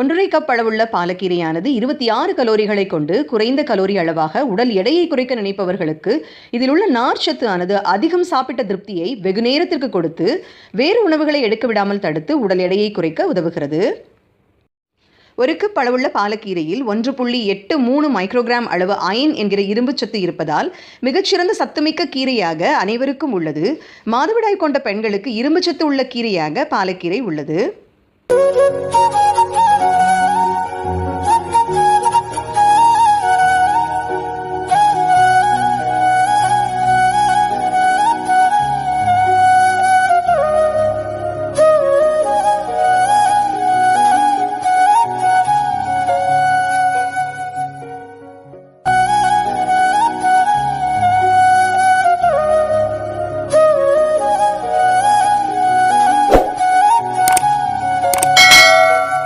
1½ cup அளவுள்ள பாலக்கீரையானது 26 கலோரிகளை கொண்டு குறைந்த கலோரி அளவாக உடல் எடையை குறைக்க நினைப்பவர்களுக்கு இதில் உள்ள நார்ச்சத்து ஆனது அதிகம் சாப்பிட்ட திருப்தியை வெகு நேரத்திற்கு கொடுத்து வேறு உணவுகளை எடுக்க விடாமல் தடுத்து உடல் எடையை குறைக்க உதவுகிறது. 1 கப் அளவுள்ள பாலக்கீரையில் 1.83 மைக்ரோகிராம் அளவு அயன் என்கிற இரும்பு சத்து இருப்பதால் மிகச்சிறந்த சத்துமிக்க கீரையாக அனைவருக்கும் உள்ளது. மாதவிடாய் கொண்ட பெண்களுக்கு இரும்பு சத்து உள்ள கீரையாக பாலக்கீரை உள்ளது.